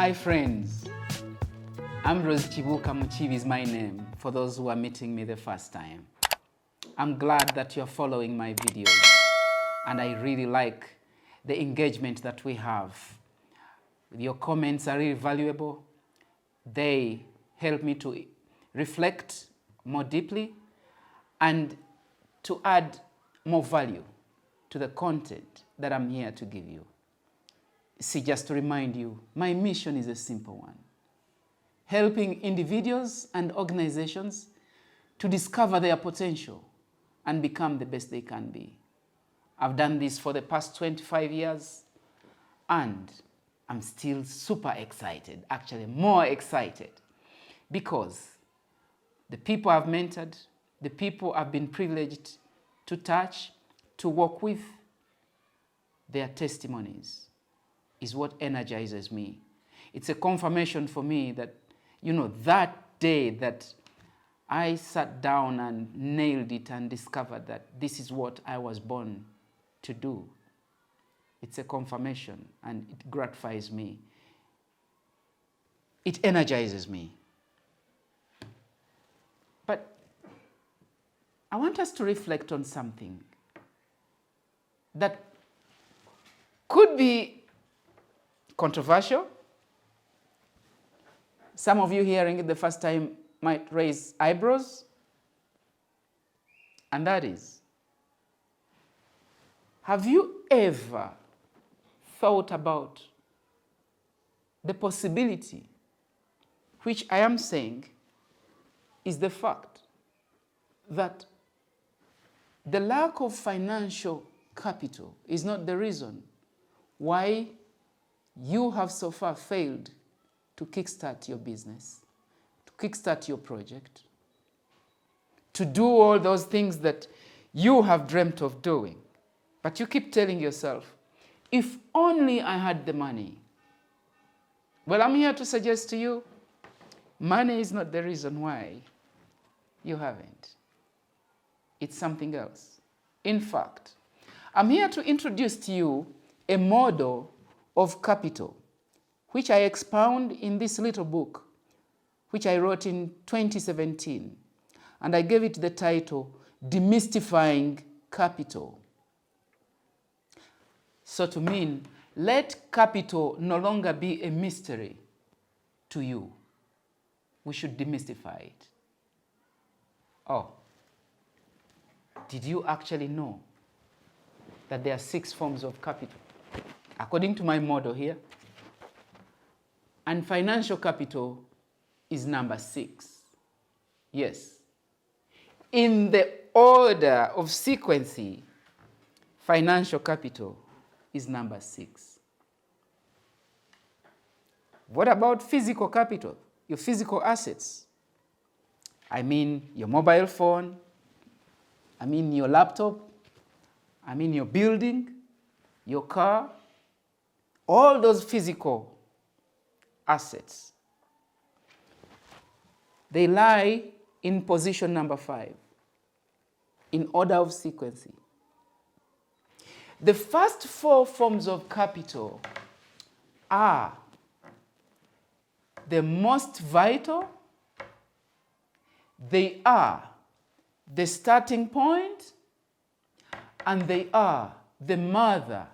Hi friends, Ambrose Chibuka Muchibi is my name for those who are meeting me the first time. I'm glad that you're following my videos and I really like the engagement that we have. Your comments are really valuable. They help me to reflect more deeply and to add more value to the content that I'm here to give you. See, just to remind you, my mission is a simple one: helping individuals and organizations to discover their potential and become the best they can be. I've done this for the past 25 years and I'm still super excited, actually more excited, because the people I've mentored, the people I've been privileged to touch, to work with, their testimonies is what energizes me. It's a confirmation for me that, that day that I sat down and nailed it and discovered that this is what I was born to do. It's a confirmation and it gratifies me. It energizes me. But I want us to reflect on something that could be controversial. Some of you hearing it the first time might raise eyebrows. And that is, have you ever thought about the possibility, which I am saying is the fact, that the lack of financial capital is not the reason why you have so far failed to kickstart your business, to kickstart your project, to do all those things that you have dreamt of doing. But you keep telling yourself, if only I had the money. Well, I'm here to suggest to you, money is not the reason why you haven't. It's something else. In fact, I'm here to introduce to you a model of capital, which I expound in this little book, which I wrote in 2017. And I gave it the title, Demystifying Capital. So to mean, let capital no longer be a mystery to you. We should demystify it. Oh, did you actually know that there are 6 forms of capital, according to my model here? And financial capital is number 6. Yes. In the order of sequence, financial capital is number 6. What about physical capital? Your physical assets. I mean your mobile phone, I mean your laptop, I mean your building, your car, all those physical assets. They lie in position number 5, in order of sequence. The first 4 forms of capital are the most vital, they are the starting point, and they are the mother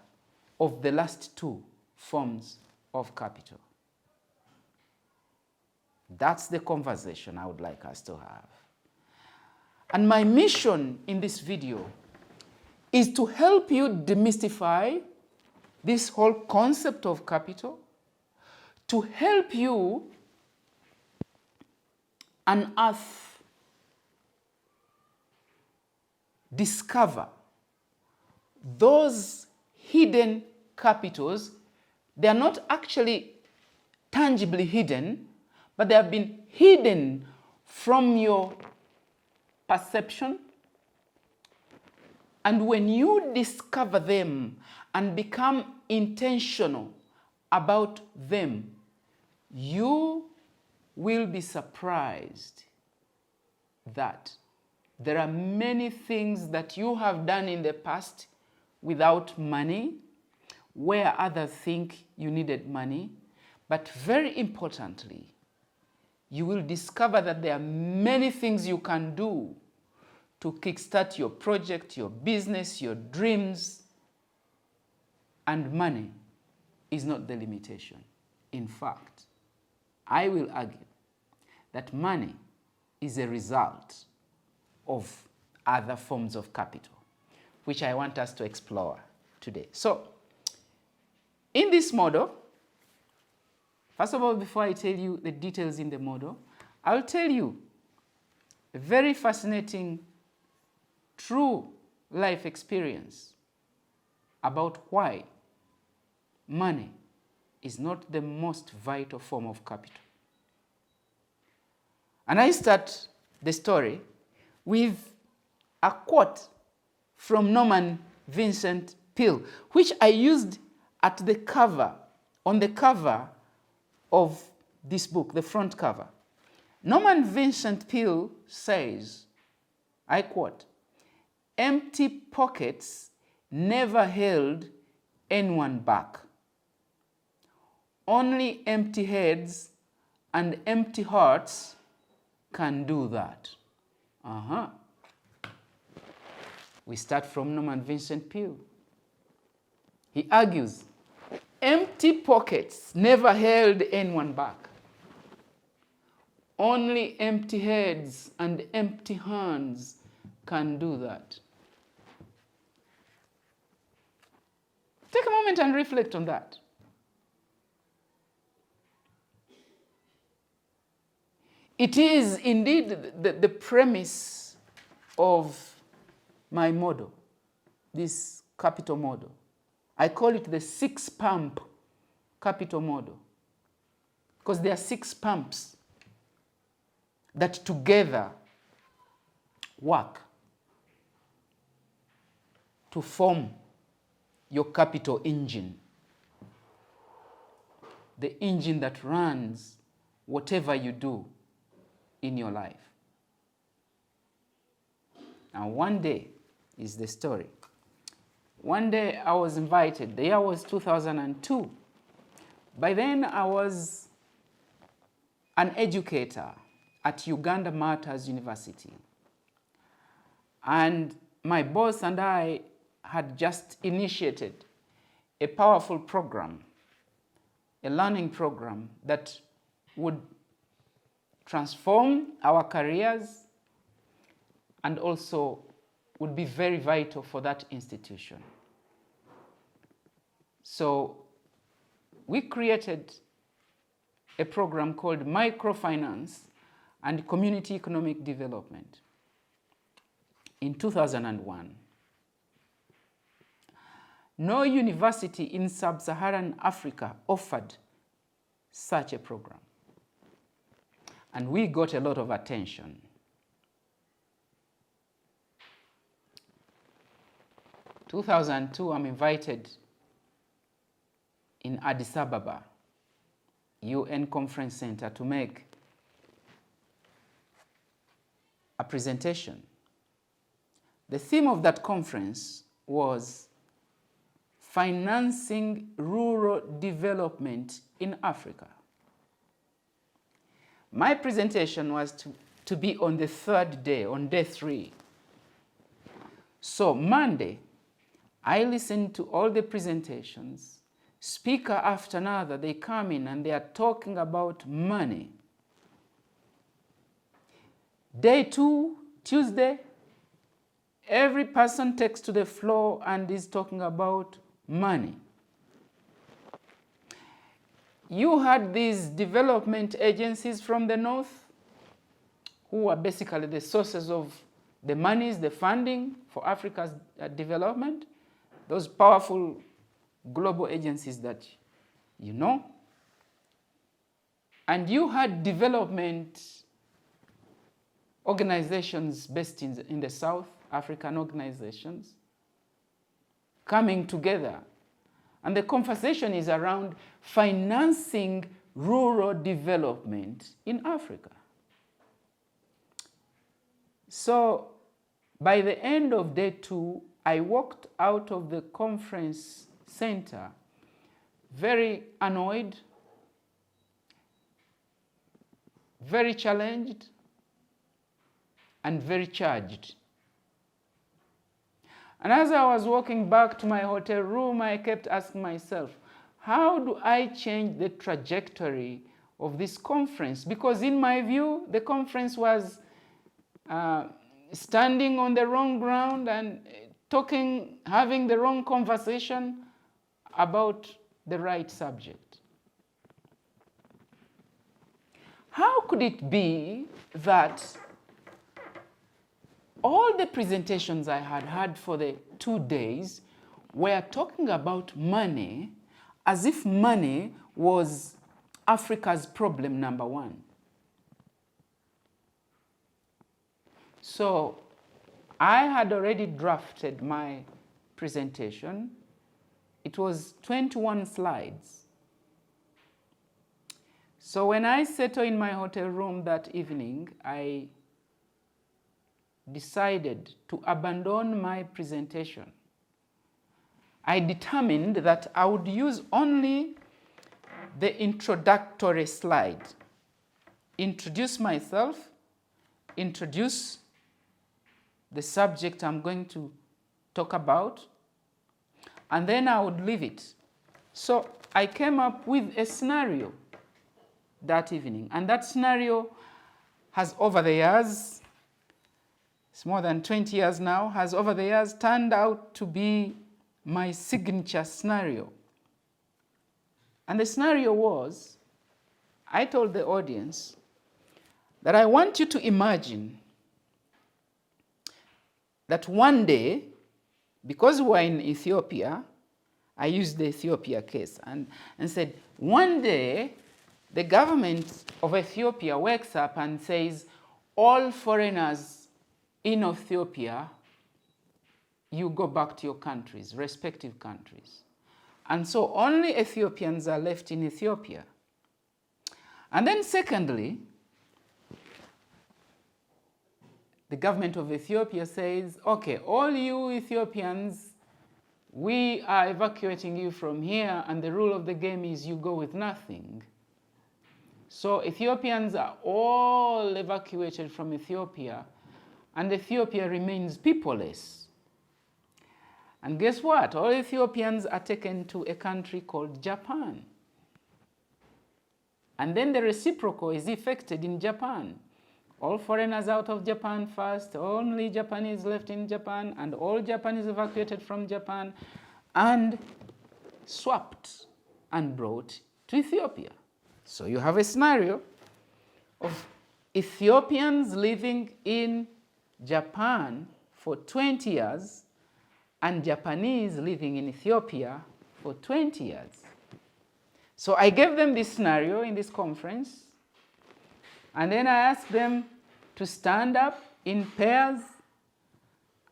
of the last 2 forms of capital. That's the conversation I would like us to have. And my mission in this video is to help you demystify this whole concept of capital, to help you unearth, discover those hidden capitals. They are not actually tangibly hidden, but they have been hidden from your perception. And when you discover them and become intentional about them, you will be surprised that there are many things that you have done in the past without money, where others think you needed money, But very importantly, you will discover that there are many things you can do to kickstart your project, your business, your dreams, and money is not the limitation. In fact, I will argue that money is a result of other forms of capital, which I want us to explore today. So, in this model, first of all, before I tell you the details in the model, I'll tell you a very fascinating, true life experience about why money is not the most vital form of capital. And I start the story with a quote from Norman Vincent Peale, which I used at the cover, on the cover of this book, the front cover. Norman Vincent Peale says, I quote, "Empty pockets never held anyone back. Only empty heads and empty hearts can do that." We start from Norman Vincent Peale. He argues, empty pockets never held anyone back. Only empty heads and empty hands can do that. Take a moment and reflect on that. It is indeed the premise of my model, this capital model. I call it the 6-pump capital model, because there are 6 pumps that together work to form your capital engine, the engine that runs whatever you do in your life. Now, one day is the story. One day I was invited. The year was 2002. By then I was an educator at Uganda Martyrs University. And my boss and I had just initiated a powerful program, a learning program that would transform our careers and also would be very vital for that institution. So we created a program called Microfinance and Community Economic Development in 2001. No university in sub-Saharan Africa offered such a program. And we got a lot of attention. In 2002, I'm invited in Addis Ababa, UN Conference Center, to make a presentation. The theme of that conference was financing rural development in Africa. My presentation was to be on the 3rd day, on day 3. So Monday, I listened to all the presentations. Speaker after another, they come in and they are talking about money. Day 2, Tuesday, every person takes to the floor and is talking about money. You had these development agencies from the north who are basically the sources of the monies, the funding for Africa's development, those powerful global agencies that you know. And you had development organizations based in the South, African organizations, coming together. And the conversation is around financing rural development in Africa. So by the end of day 2, I walked out of the conference center very annoyed, very challenged, and very charged. And as I was walking back to my hotel room, I kept asking myself, how do I change the trajectory of this conference? Because in my view, the conference was standing on the wrong ground and having the wrong conversation about the right subject. How could it be that all the presentations I had had for the 2 days were talking about money as if money was Africa's problem number one? So I had already drafted my presentation. It was 21 slides. So when I settled in my hotel room that evening, I decided to abandon my presentation. I determined that I would use only the introductory slide, introduce myself, introduce the subject I'm going to talk about, and then I would leave it. So I came up with a scenario that evening, and that scenario has over the years, it's more than 20 years now, has over the years turned out to be my signature scenario. And the scenario was, I told the audience that I want you to imagine that one day, because we're in Ethiopia, I used the Ethiopia case and said, one day the government of Ethiopia wakes up and says, all foreigners in Ethiopia, you go back to your countries, respective countries. And so only Ethiopians are left in Ethiopia. And then secondly, the government of Ethiopia says, okay, all you Ethiopians, we are evacuating you from here, and the rule of the game is you go with nothing. So Ethiopians are all evacuated from Ethiopia, and Ethiopia remains peopleless. And guess what? All Ethiopians are taken to a country called Japan. And then the reciprocal is effected in Japan. All foreigners out of Japan first, only Japanese left in Japan, and all Japanese evacuated from Japan and swapped and brought to Ethiopia. So you have a scenario of Ethiopians living in Japan for 20 years and Japanese living in Ethiopia for 20 years. So I gave them this scenario in this conference, and then I asked them to stand up in pairs,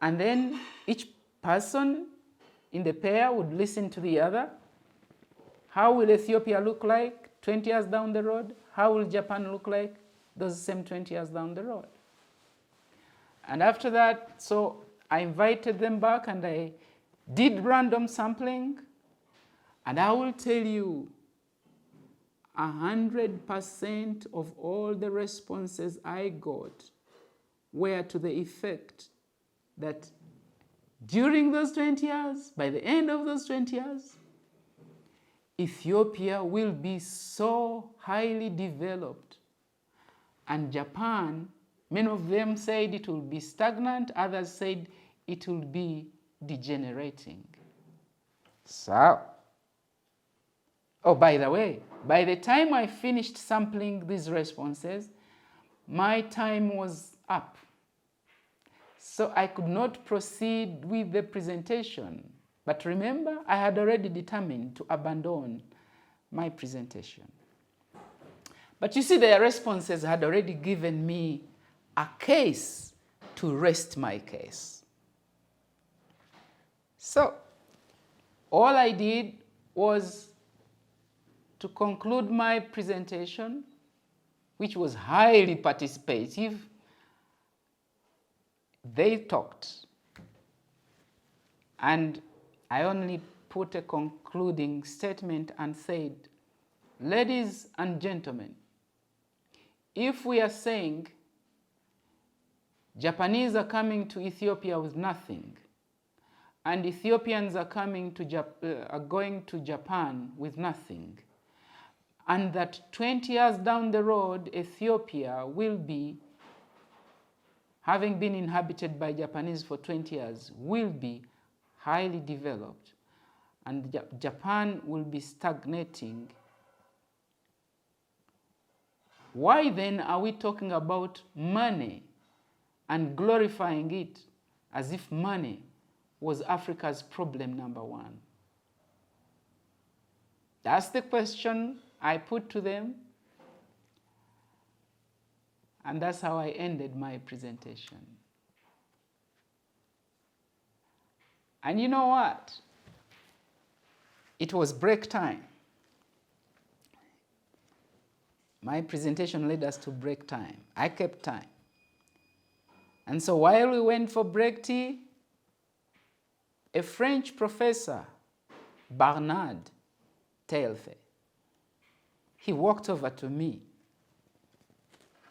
and then each person in the pair would listen to the other. How will Ethiopia look like 20 years down the road? How will Japan look like those same 20 years down the road? And after that, so I invited them back and I did random sampling, and I will tell you 100% of all the responses I got were to the effect that during those 20 years, by the end of those 20 years, Ethiopia will be so highly developed, and Japan, many of them said it will be stagnant, others said it will be degenerating. So, oh, by the way, by the time I finished sampling these responses, my time was up. So I could not proceed with the presentation. But remember, I had already determined to abandon my presentation. But you see, their responses had already given me a case to rest my case. So all I did was to conclude my presentation, which was highly participative. They talked, and I only put a concluding statement and said, ladies and gentlemen, if we are saying Japanese are coming to Ethiopia with nothing, and Ethiopians are going to Japan with nothing, and that 20 years down the road, Ethiopia will be, having been inhabited by Japanese for 20 years, will be highly developed, and Japan will be stagnating. Why then are we talking about money and glorifying it as if money was Africa's problem number one? That's the question I put to them, and that's how I ended my presentation. And you know what? It was break time. My presentation led us to break time. I kept time. And so while we went for break tea, a French professor, Bernard Taillefer, he walked over to me.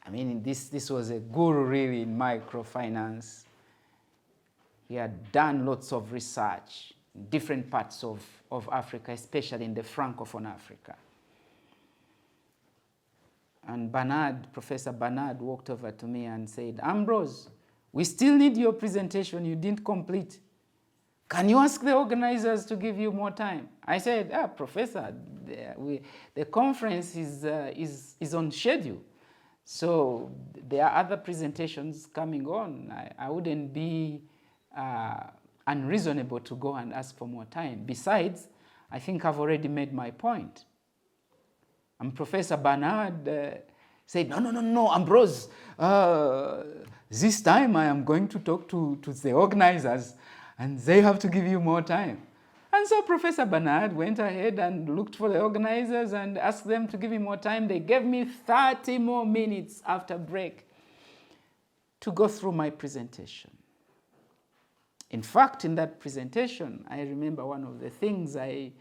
I mean, this was a guru really in microfinance. He had done lots of research in different parts of Africa, especially in the Francophone Africa. And Professor Bernard walked over to me and said, Ambrose, we still need your presentation. You didn't complete. Can you ask the organizers to give you more time? I said, Professor, the conference is on schedule. So there are other presentations coming on. I wouldn't be unreasonable to go and ask for more time. Besides, I think I've already made my point. And Professor Bernard said, no, Ambrose, this time I am going to talk to the organizers, and they have to give you more time. And so Professor Bernard went ahead and looked for the organizers and asked them to give me more time. They gave me 30 more minutes after break to go through my presentation. In fact, in that presentation, I remember one of the things I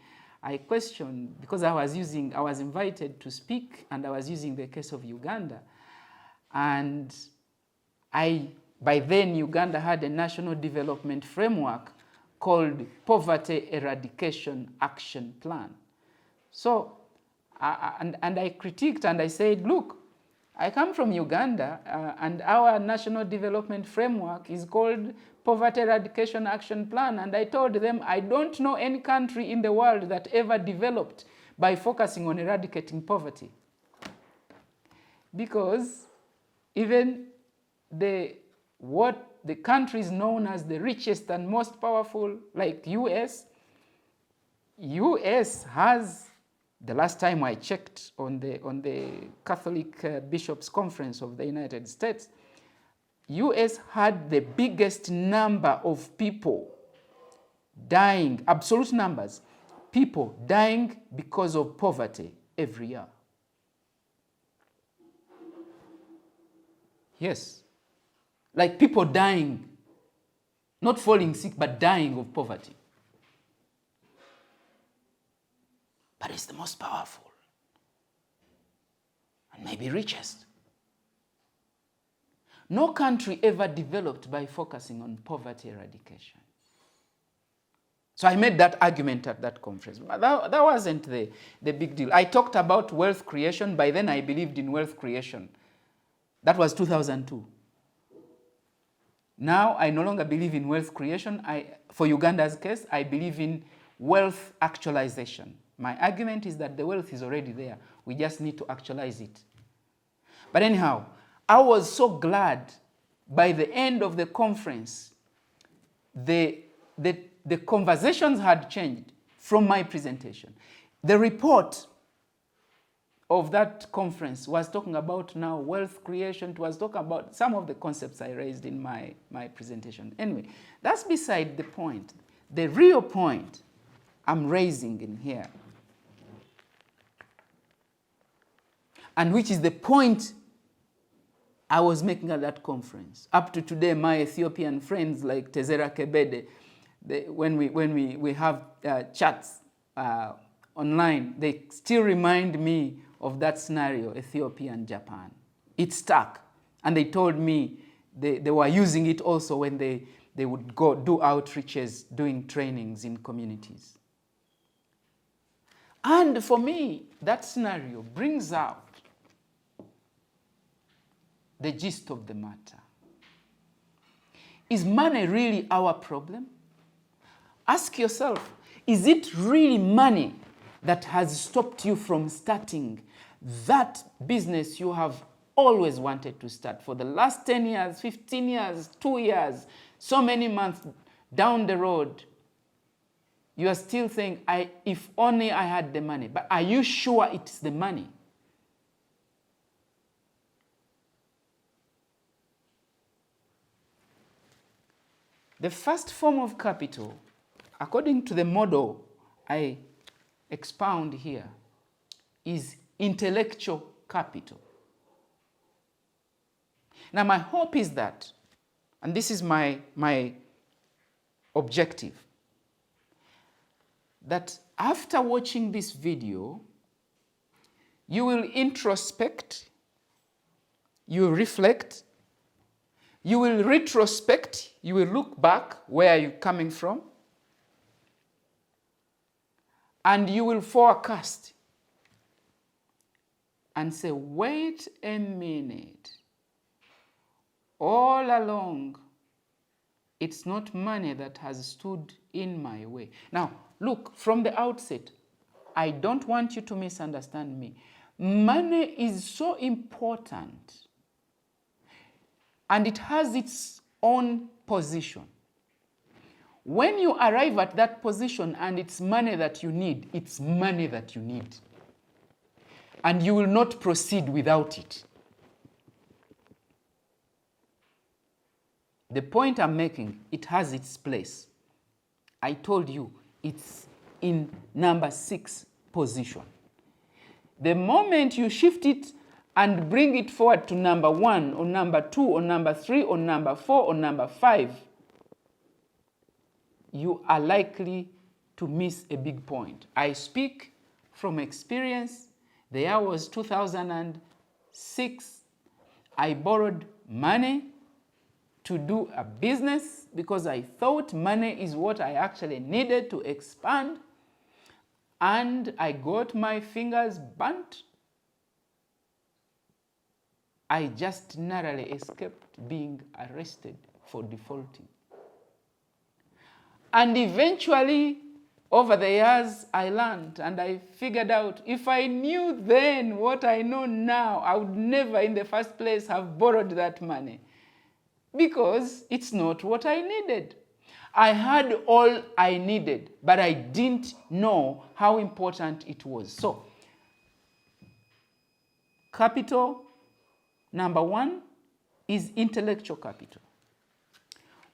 questioned, because I was invited to speak, and I was using the case of Uganda. And by then, Uganda had a national development framework called Poverty Eradication Action Plan. So, and I critiqued and I said, look, I come from Uganda, and our national development framework is called Poverty Eradication Action Plan. And I told them, I don't know any country in the world that ever developed by focusing on eradicating poverty. Because even what the countries known as the richest and most powerful, like US has, the last time I checked on the Catholic Bishops' Conference of the United States, US had the biggest number of people dying, absolute numbers, people dying because of poverty every year. Yes. Like people dying, not falling sick, but dying of poverty. But it's the most powerful and maybe richest. No country ever developed by focusing on poverty eradication. So I made that argument at that conference. But that wasn't the big deal. I talked about wealth creation. By then I believed in wealth creation. That was 2002. Now I no longer believe in wealth creation. For Uganda's case, I believe in wealth actualization. My argument is that the wealth is already there. We just need to actualize it. But anyhow, I was so glad by the end of the conference, the conversations had changed from my presentation. The report of that conference was talking about now wealth creation. It was talking about some of the concepts I raised in my presentation. Anyway, that's beside the point. The real point I'm raising in here, and which is the point I was making at that conference. Up to today, my Ethiopian friends like Tezera Kebede, when we have chats online, they still remind me of that scenario, Ethiopia and Japan. it stuck. And they told me they were using it also when they would go do outreaches, doing trainings in communities. And for me, that scenario brings out the gist of the matter. Is money really our problem? Ask yourself, is it really money that has stopped you from starting that business you have always wanted to start for the last 10 years, 15 years, 2 years, so many months down the road? You are still saying, if only I had the money. But are you sure it's the money? The first form of capital, according to the model I expound here, is intellectual capital. Now, my hope is that, and this is my objective, that after watching this video, you will introspect, you will reflect, you will retrospect, you will look back where you're coming from, and you will forecast and say, wait a minute, all along, it's not money that has stood in my way. Now, look, from the outset, I don't want you to misunderstand me. Money is so important, and it has its own position. When you arrive at that position and it's money that you need, it's money that you need. And you will not proceed without it. The point I'm making, it has its place. I told you, it's in number 6 position. The moment you shift it and bring it forward to number 1 or number 2 or number 3 or number 4 or number 5, you are likely to miss a big point. I speak from experience. The year was 2006. I borrowed money to do a business because I thought money is what I actually needed to expand. And I got my fingers burnt. I just narrowly escaped being arrested for defaulting. And eventually, over the years, I learned and I figured out, if I knew then what I know now, I would never in the first place have borrowed that money, because it's not what I needed. I had all I needed, but I didn't know how important it was. So, capital number 1 is intellectual capital.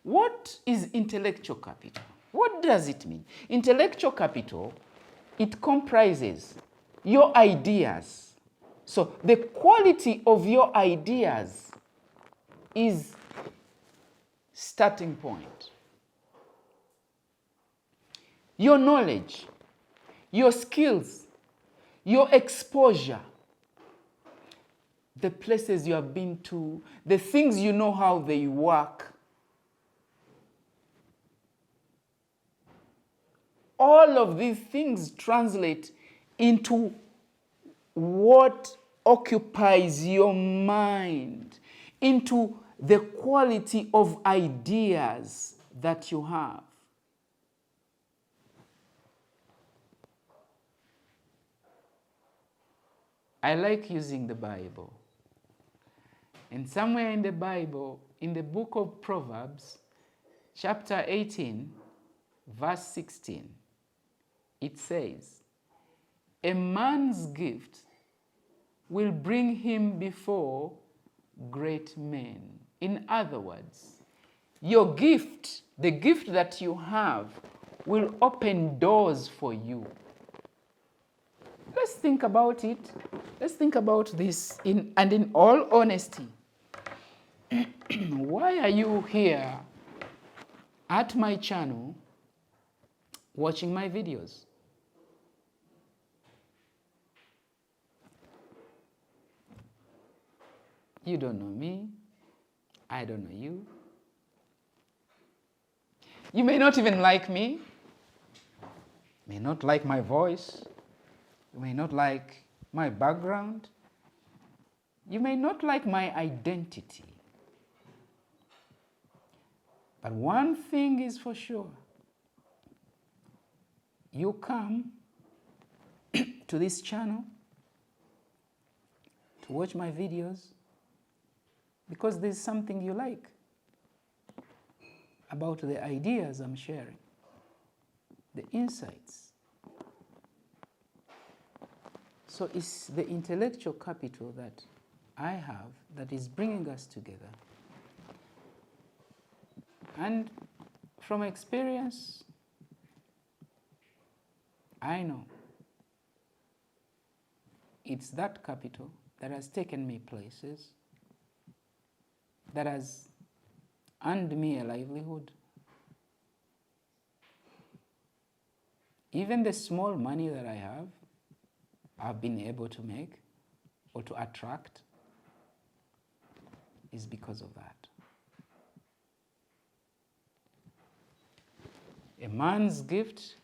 What is intellectual capital? What does it mean? Intellectual capital, it comprises your ideas. So the quality of your ideas is starting point. Your knowledge, your skills, your exposure, the places you have been to, the things you know how they work. All of these things translate into what occupies your mind, into the quality of ideas that you have. I like using the Bible. And somewhere in the Bible, in the book of Proverbs, chapter 18, verse 16, it says, a man's gift will bring him before great men. In other words, your gift, the gift that you have, will open doors for you. Let's think about it. Let's think about this in all honesty. Why are you here at my channel watching my videos? You don't know me. I don't know you. You may not even like me. You may not like my voice. You may not like my background. You may not like my identity. But one thing is for sure. You come to this channel to watch my videos because there's something you like about the ideas I'm sharing, the insights. So it's the intellectual capital that I have that is bringing us together. And from experience, I know it's that capital that has taken me places, that has earned me a livelihood. Even the small money that I have, I've been able to make or to attract is because of that. A man's gift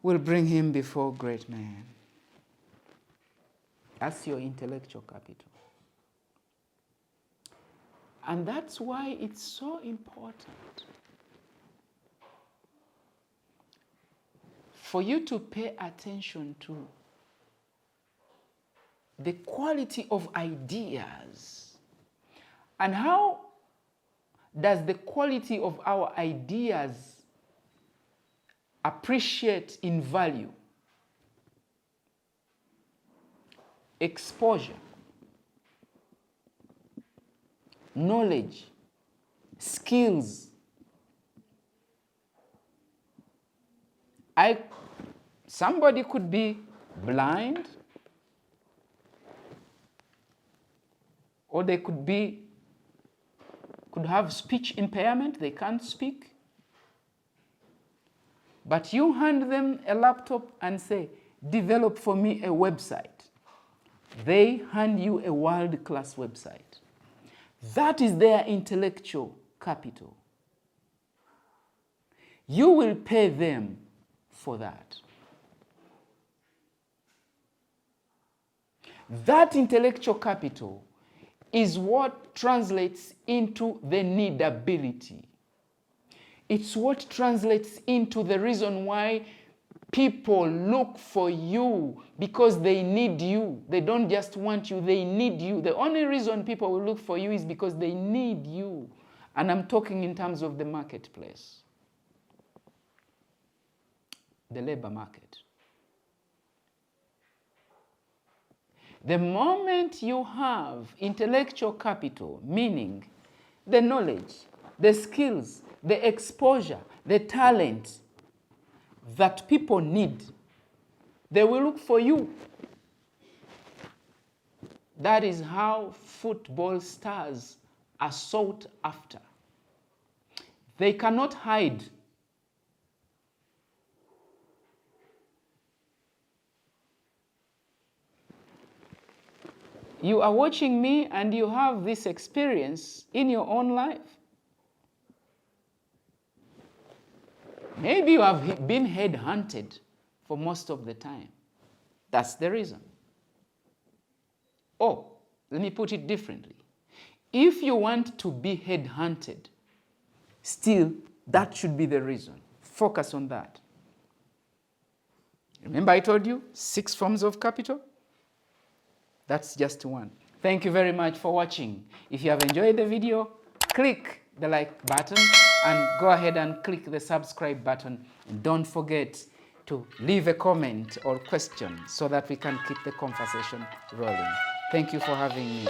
will bring him before great men. That's your intellectual capital. And that's why it's so important for you to pay attention to the quality of ideas and how does the quality of our ideas appreciate in value. Exposure, knowledge, skills. Somebody could be blind, or they could have speech impairment, they can't speak. But you hand them a laptop and say, develop for me a website. They hand you a world-class website. That is their intellectual capital. You will pay them for that. That intellectual capital is what translates into the needability. It's what translates into the reason why people look for you, because they need you. They don't just want you, they need you. The only reason people will look for you is because they need you. And I'm talking in terms of the marketplace, the labor market. The moment you have intellectual capital, meaning the knowledge, the skills, the exposure, the talent that people need, they will look for you. That is how football stars are sought after. They cannot hide. You are watching me and you have this experience in your own life. Maybe you have been headhunted for most of the time. That's the reason. Or, let me put it differently. If you want to be headhunted, still, that should be the reason. Focus on that. Remember I told you 6 forms of capital? That's just one. Thank you very much for watching. If you have enjoyed the video, click the like button and go ahead and click the subscribe button. And don't forget to leave a comment or question so that we can keep the conversation rolling. Thank you for having me.